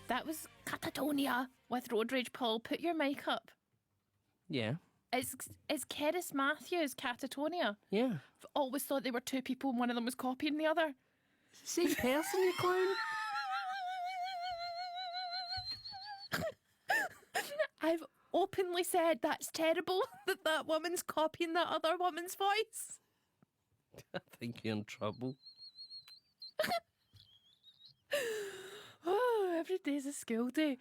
That was Catatonia with Road Rage. Paul, put your mic up. Yeah. Is Keris Matthews Catatonia? Yeah. I've always thought they were two people and one of them was copying the other. It's the same person, you clown. I've openly said that's terrible that woman's copying that other woman's voice. I think you're in trouble. Oh, every day's a school day.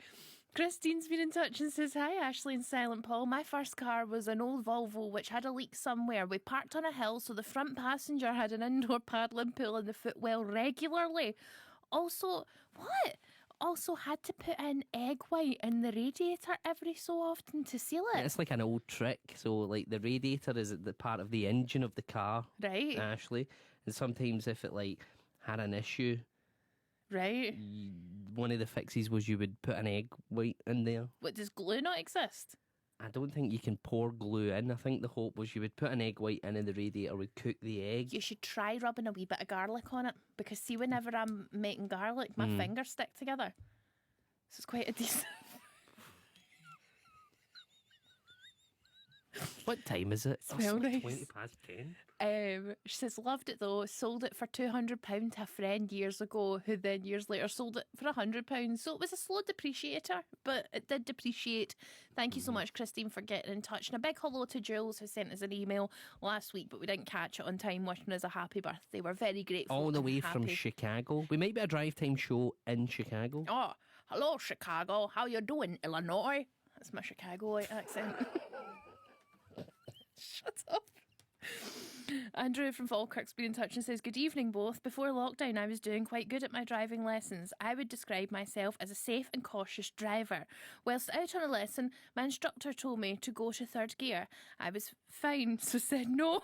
Christine's been in touch and says, hi Ashley and Silent Paul. My first car was an old Volvo which had a leak somewhere. We parked on a hill so the front passenger had an indoor paddling pool in the footwell regularly. Also had to put in egg white in the radiator every so often to seal it. It's like an old trick. So like the radiator is the part of the engine of the car. Right. Ashley. And sometimes if it like had an issue, right, one of the fixes was you would put an egg white in there. What, does glue not exist? I don't think you can pour glue in. I think the hope was you would put an egg white in and the radiator would cook the egg. You should try rubbing a wee bit of garlic on it, because see, whenever I'm making garlic, my fingers stick together. So it's quite a decent... What time is it? Well, nice. 20 past 10. She says, loved it though, sold it for £200 to a friend years ago, who then years later sold it for £100. So it was a slow depreciator, but it did depreciate. Thank you so much, Christine, for getting in touch. And a big hello to Jules, who sent us an email last week, but we didn't catch it on time, wishing us a happy birthday. We're very grateful. All the way happy. from Chicago. We might be a drive time show in Chicago. Oh, hello Chicago, how you doing, Illinois? That's my Chicago accent. Shut up. Andrew from Falkirk's been in touch and says, good evening both. Before lockdown I was doing quite good at my driving lessons. I would describe myself as a safe and cautious driver. Whilst out on a lesson, my instructor told me to go to third gear. I was fine, so said no.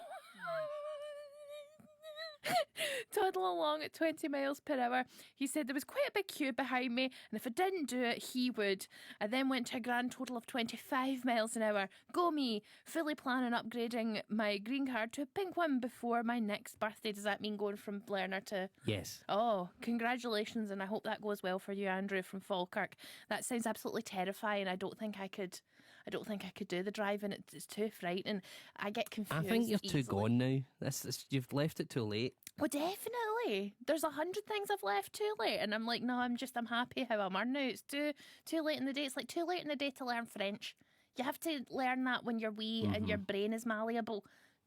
Toddle along at 20 miles per hour. He said there was quite a big queue behind me, and if I didn't do it, he would. I then went to a grand total of 25 miles an hour. Go me! Fully planning upgrading my green card to a pink one before my next birthday. Does that mean going from learner to... Yes. Oh, congratulations, and I hope that goes well for you, Andrew from Falkirk. That sounds absolutely terrifying. I don't think I could do the driving. It's too frightening. I get confused. I think you're easily. too gone now. You've left it too late. Well, definitely. There's 100 things I've left too late, and I'm like, no, I'm happy how I'm now. It's too late in the day. It's like too late in the day to learn French. You have to learn that when you're wee and your brain is malleable.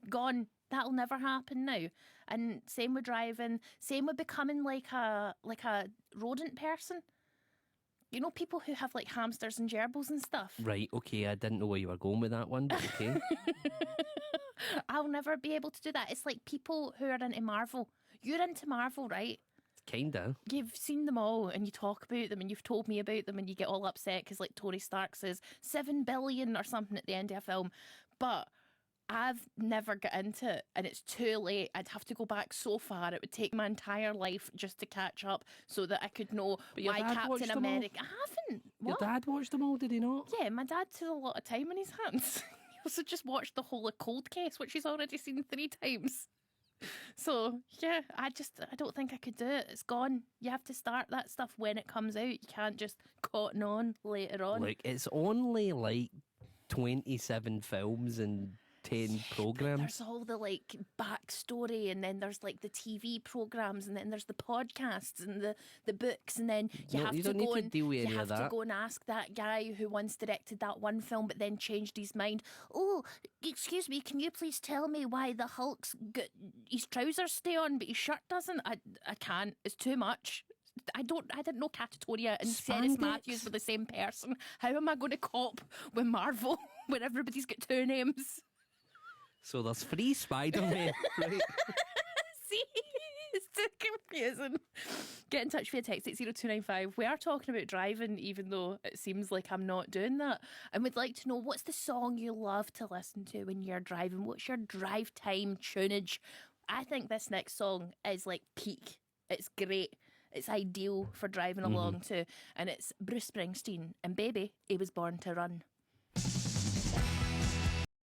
Gone. That'll never happen now. And same with driving. Same with becoming like a rodent person. You know, people who have like hamsters and gerbils and stuff. Right, okay, I didn't know where you were going with that one, but okay. I'll never be able to do that. It's like people who are into Marvel. You're into Marvel, right? Kinda. You've seen them all and you talk about them and you've told me about them and you get all upset because like Tony Stark says 7 billion or something at the end of a film. But I've never got into it and it's too late. I'd have to go back so far. It would take my entire life just to catch up so that I could know why Captain America... I haven't. Your dad watched them all, did he not? Yeah, my dad took a lot of time in his hands. He also just watched the whole of Cold Case, which he's already seen 3 times. So, yeah, I don't think I could do it. It's gone. You have to start that stuff when it comes out. You can't just cotton on later on. Like, it's only like 27 films and 10 programmes. There's all the like backstory, and then there's like the TV programmes, and then there's the podcasts and the books, and then you have to go and ask that guy who once directed that one film but then changed his mind. Oh, excuse me, can you please tell me why the Hulk's got his trousers stay on but his shirt doesn't? I can't. It's too much. I didn't know Catatonia and Keris Matthews were the same person. How am I going to cop with Marvel when everybody's got 2 names? So there's 3 Spider-Men, right? See? It's too confusing. Get in touch via text 80295. We are talking about driving, even though it seems like I'm not doing that. And we'd like to know, what's the song you love to listen to when you're driving? What's your drive time tunage? I think this next song is like peak. It's great. It's ideal for driving along to. And it's Bruce Springsteen. And baby, he was born to run.